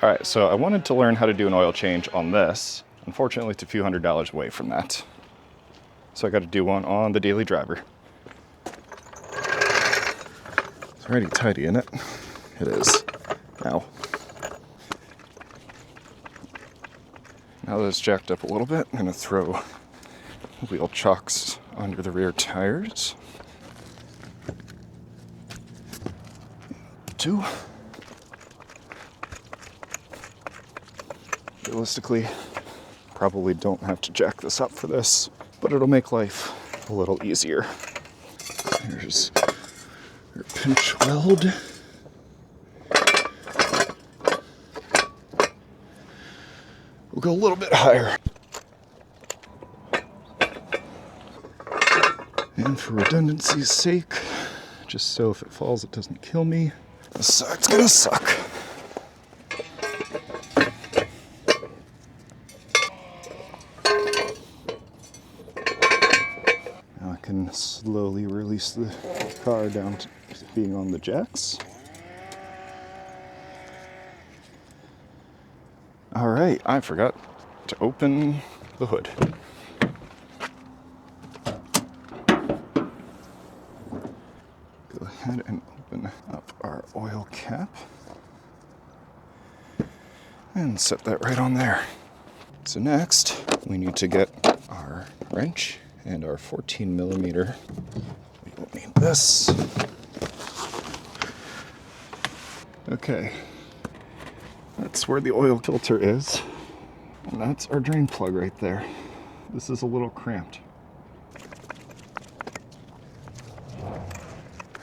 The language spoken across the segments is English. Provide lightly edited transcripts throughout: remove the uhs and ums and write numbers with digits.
All right, so I wanted to learn how to do an oil change on this. Unfortunately, it's a few $100s away from that. So I got to do one on the daily driver. It's already tidy, isn't it? It is. Now that it's jacked up a little bit, I'm going to throw wheel chocks under the rear tires. 2. Realistically, probably don't have to jack this up for this, but it'll make life a little easier. Here's your pinch weld. We'll go a little bit higher. And for redundancy's sake, just so if it falls it doesn't kill me, this side's gonna suck. Now I can slowly release the car down to being on the jacks. All right, I forgot to open the hood. Go ahead and open up our oil cap and set that right on there. So next, we need to get our wrench and our 14mm. We don't need this. Okay, that's where the oil filter is. And that's our drain plug right there. This is a little cramped.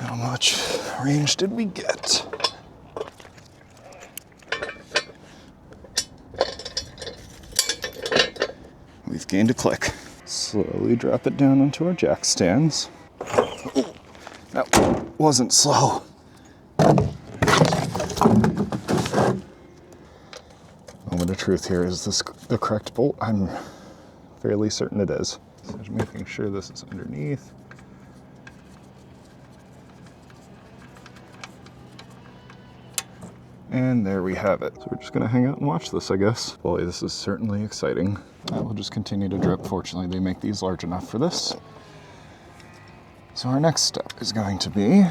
How much range did we get? We've gained a click. Slowly drop it down onto our jack stands. Oh, that wasn't slow. Moment of truth here. Is this the correct bolt? I'm fairly certain it is. So just making sure this is underneath. And there we have it. So we're just gonna hang out and watch this, I guess. Boy, this is certainly exciting. That will just continue to drip. Fortunately, they make these large enough for this. So our next step is going to be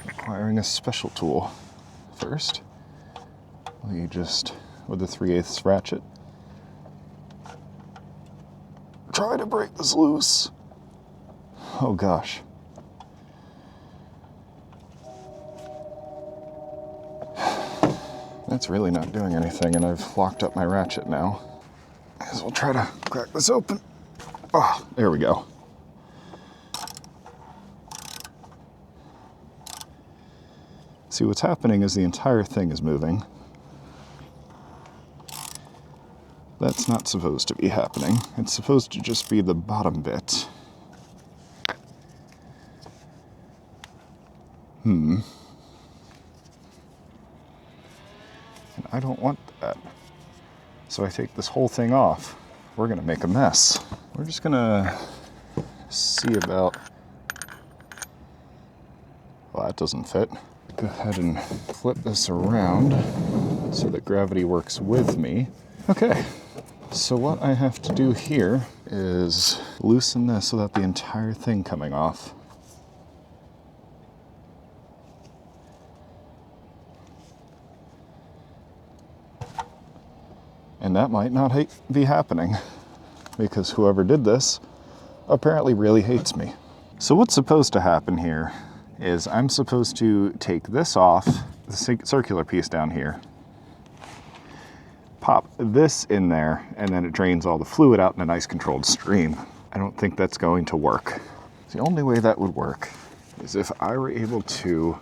acquiring a special tool. First, we just, with the 3/8 ratchet, try to break this loose. Oh gosh. That's really not doing anything, and I've locked up my ratchet now. May as well try to crack this open. Oh, there we go. See, what's happening is the entire thing is moving. That's not supposed to be happening. It's supposed to just be the bottom bit. And I don't want that. So I take this whole thing off. We're gonna make a mess. We're just gonna see about, well, that doesn't fit. Go ahead and flip this around so that gravity works with me. Okay, so what I have to do here is loosen this without the entire thing coming off. And that might not be happening because whoever did this apparently really hates me. So what's supposed to happen here is I'm supposed to take this off, the circular piece down here, pop this in there, and then it drains all the fluid out in a nice controlled stream. I don't think that's going to work. The only way that would work is if I were able to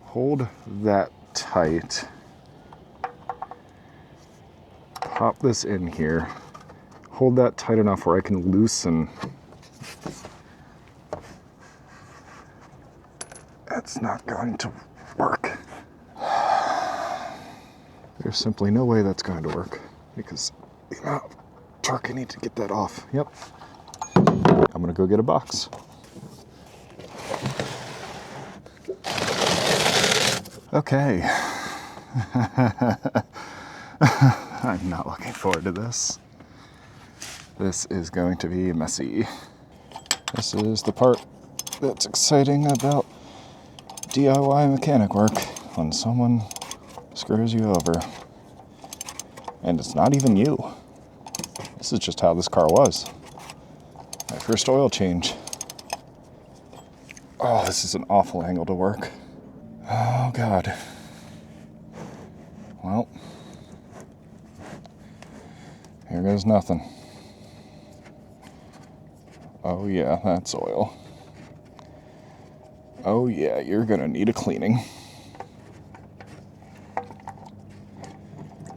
hold that tight, pop this in here, hold that tight enough where I can loosen. That's not going to work. There's simply no way that's going to work because the amount of torque I need to get that off. Yep. I'm gonna go get a box. Okay. I'm not looking forward to this. This is going to be messy. This is the part that's exciting about DIY mechanic work, when someone screws you over. And it's not even you. This is just how this car was. My first oil change. Oh, this is an awful angle to work. Oh, God. Well, here goes nothing. Oh, yeah, that's oil. Oh, yeah, you're gonna need a cleaning.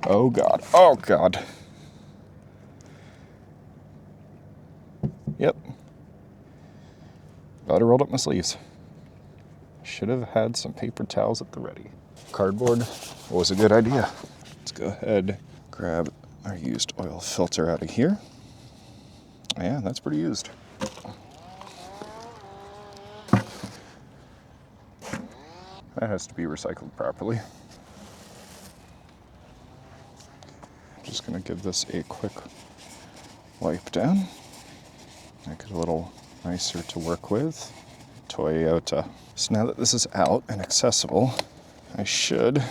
Oh, God. Oh, God. Yep. About to roll up my sleeves. Should have had some paper towels at the ready. Cardboard was a good idea. Let's go ahead, grab our used oil filter out of here. Yeah, that's pretty used. That has to be recycled properly. Just gonna give this a quick wipe down. Make it a little nicer to work with. Toyota. So now that this is out and accessible, I should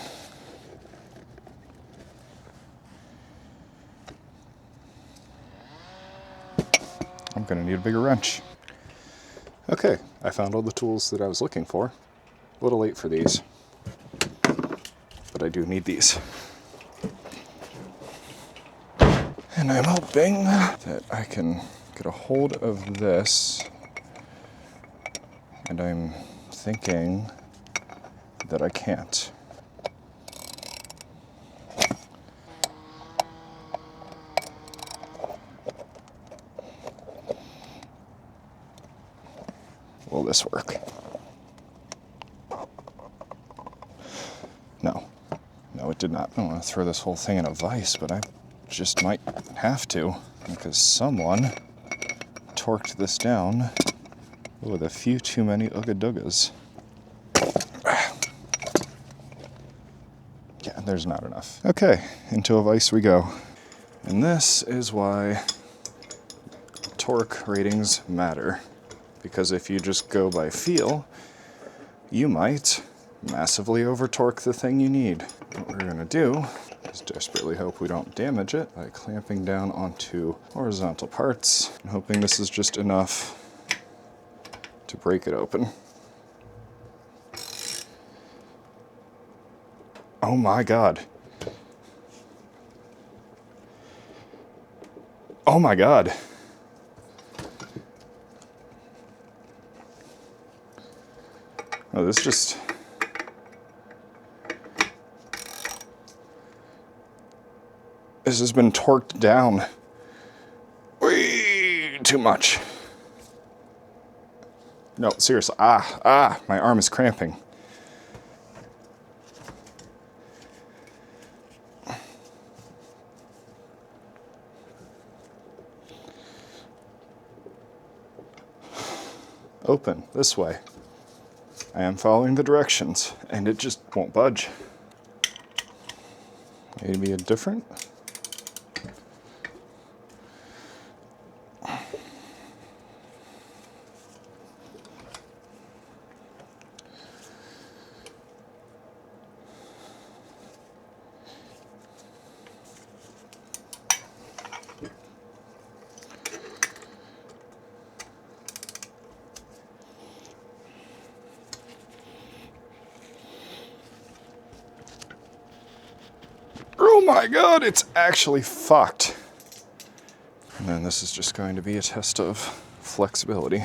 I'm gonna need a bigger wrench. Okay, I found all the tools that I was looking for. A little late for these, but I do need these. And I'm hoping that I can get a hold of this. And I'm thinking that I can't. Will this work? No. No, it did not. I don't want to throw this whole thing in a vise, but I just might have to, because someone torqued this down with a few too many ooga-doogas. Yeah, there's not enough. Okay, into a vise we go. And this is why torque ratings matter. Because if you just go by feel, you might massively over-torque the thing you need. What we're gonna do is desperately hope we don't damage it by clamping down onto horizontal parts and hoping this is just enough to break it open. Oh my God. Oh my God. Oh, this just... This has been torqued down way too much. No, seriously. My arm is cramping. Open this way. I am following the directions, and it just won't budge. Maybe a different? Oh my God, it's actually fucked. And then this is just going to be a test of flexibility.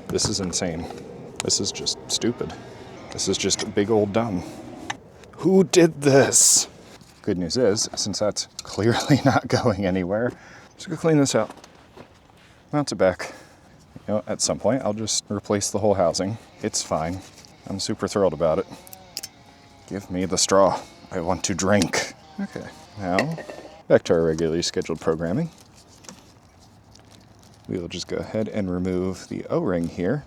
This is insane. This is just stupid. This is just big old dumb. Who did this? Good news is, since that's clearly not going anywhere, I'm just gonna clean this out. Mount it back. You know, at some point, I'll just replace the whole housing. It's fine. I'm super thrilled about it. Give me the straw. I want to drink. Okay, now back to our regularly scheduled programming. We will just go ahead and remove the O-ring here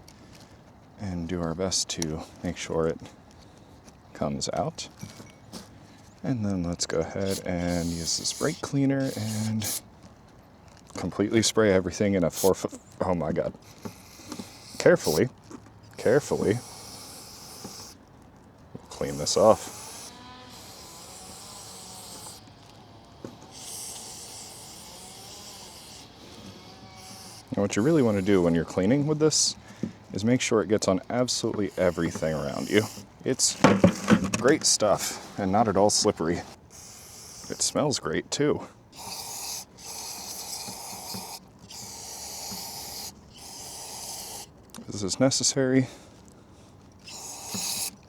and do our best to make sure it comes out. And then let's go ahead and use this brake cleaner and completely spray everything in a 4-foot, oh my God. Carefully, we'll clean this off. Now what you really want to do when you're cleaning with this is make sure it gets on absolutely everything around you. It's great stuff and not at all slippery. It smells great too. Is this necessary?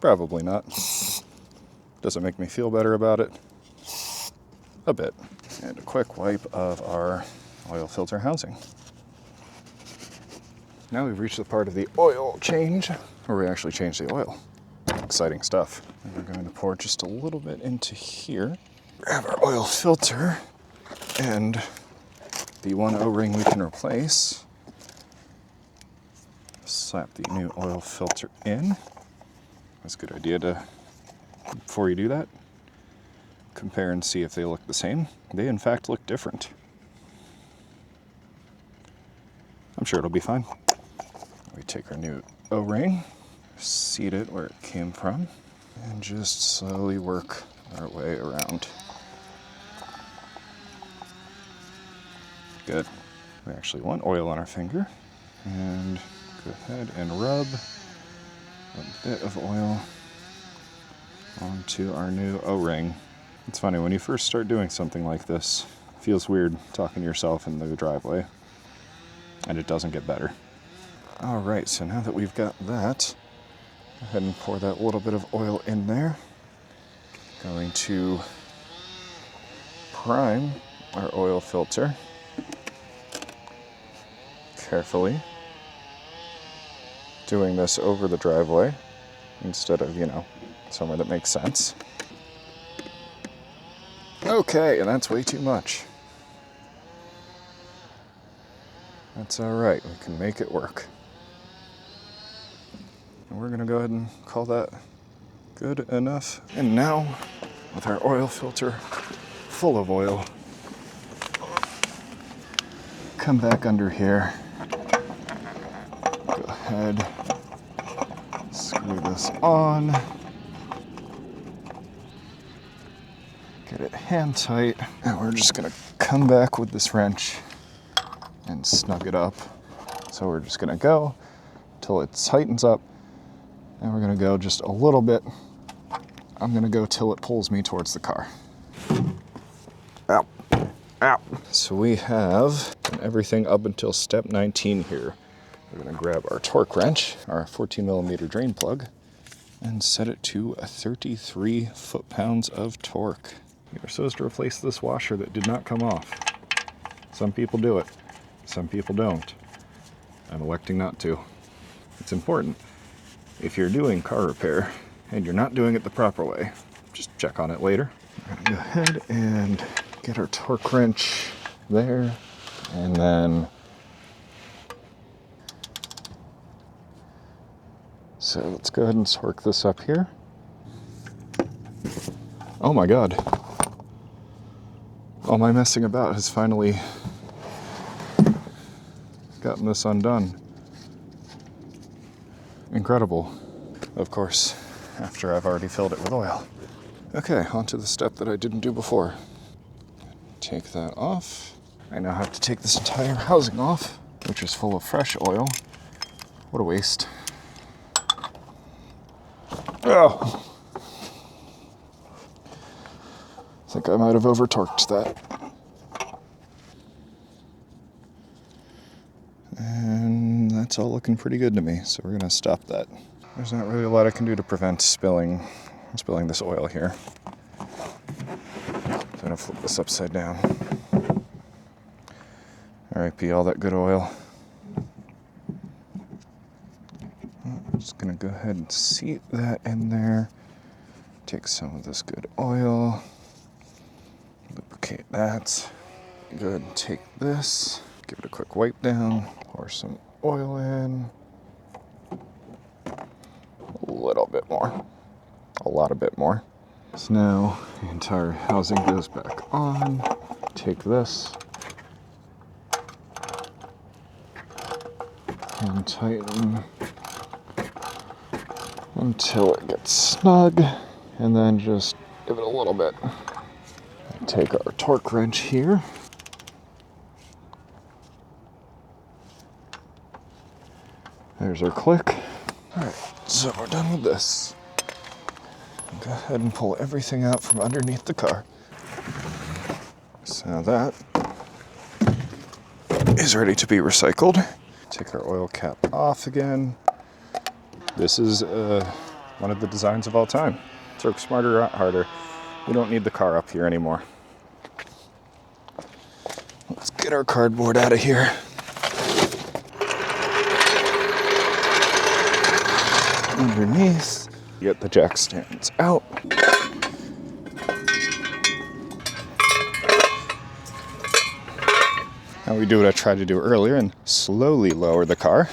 Probably not. Does it make me feel better about it? A bit. And a quick wipe of our oil filter housing. Now we've reached the part of the oil change, where we actually change the oil. Exciting stuff. And we're going to pour just a little bit into here. Grab our oil filter and the one O-ring we can replace. Slap the new oil filter in. That's a good idea to, before you do that, compare and see if they look the same. They in fact look different. I'm sure it'll be fine. We take our new O-ring, seat it where it came from, and just slowly work our way around. Good. We actually want oil on our finger. And go ahead and rub a bit of oil onto our new O-ring. It's funny, when you first start doing something like this, it feels weird talking to yourself in the driveway, and it doesn't get better. All right, so now that we've got that, go ahead and pour that little bit of oil in there. Going to prime our oil filter carefully. Doing this over the driveway instead of, somewhere that makes sense. Okay, and that's way too much. That's all right, we can make it work. And we're gonna go ahead and call that good enough. And now, with our oil filter full of oil, come back under here. Go ahead, screw this on. Get it hand tight. And we're just gonna come back with this wrench and snug it up. So we're just gonna go till it tightens up. And we're gonna go just a little bit. I'm gonna go till it pulls me towards the car. Ow, ow. So we have everything up until step 19 here. We're gonna grab our torque wrench, our 14mm drain plug, and set it to 33 foot-pounds of torque. You're supposed to replace this washer that did not come off. Some people do it, some people don't. I'm electing not to. It's important. If you're doing car repair and you're not doing it the proper way, just check on it later. We're gonna go ahead and get our torque wrench there, and then so let's go ahead and torque this up here. Oh my God. All my messing about has finally gotten this undone. Incredible. Of course, after I've already filled it with oil. Okay, on to the step that I didn't do before. Take that off. I now have to take this entire housing off, which is full of fresh oil. What a waste. Oh! I think I might have over-torqued that. And that's all looking pretty good to me, so we're gonna stop that. There's not really a lot I can do to prevent spilling this oil here. So I'm gonna flip this upside down. R.I.P. all that good oil. I'm just gonna go ahead and seat that in there. Take some of this good oil. Lubricate that. Go ahead and take this. Give it a quick wipe down. Pour some oil in. A little bit more. A lot of bit more. So now the entire housing goes back on. Take this and tighten until it gets snug, and then just give it a little bit. Take our torque wrench here. There's our click. All right, so we're done with this. Go ahead and pull everything out from underneath the car. So that is ready to be recycled. Take our oil cap off again. This is one of the designs of all time. Work smarter, not harder. We don't need the car up here anymore. Let's get our cardboard out of here. Underneath, get the jack stands out. Now we do what I tried to do earlier and slowly lower the car.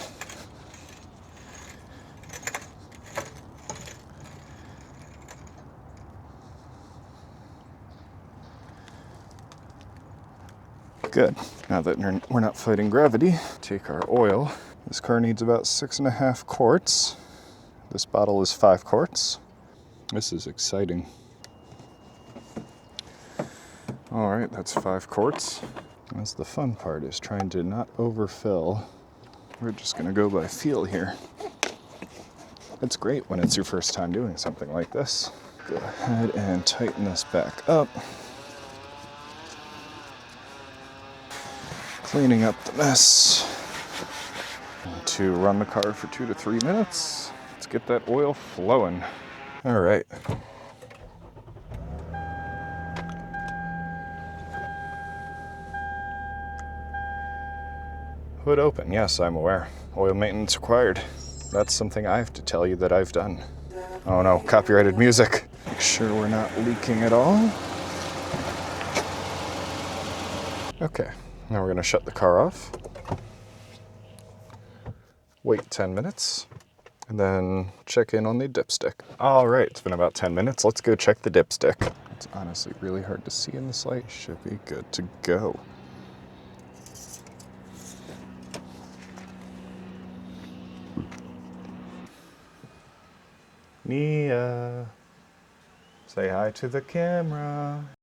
Good. Now that we're not fighting gravity, take our oil. This car needs about 6.5 quarts. This bottle is 5 quarts. This is exciting. All right, that's 5 quarts. That's the fun part, is trying to not overfill. We're just gonna go by feel here. It's great when it's your first time doing something like this. Go ahead and tighten this back up. Cleaning up the mess. To run the car for 2 to 3 minutes. Let's get that oil flowing. All right. Hood open, yes, I'm aware. Oil maintenance required. That's something I have to tell you that I've done. Oh no, copyrighted music. Make sure we're not leaking at all. Okay, now we're gonna shut the car off. Wait 10 minutes, and then check in on the dipstick. All right, it's been about 10 minutes. Let's go check the dipstick. It's honestly really hard to see in this light. Should be good to go. Nia, say hi to the camera.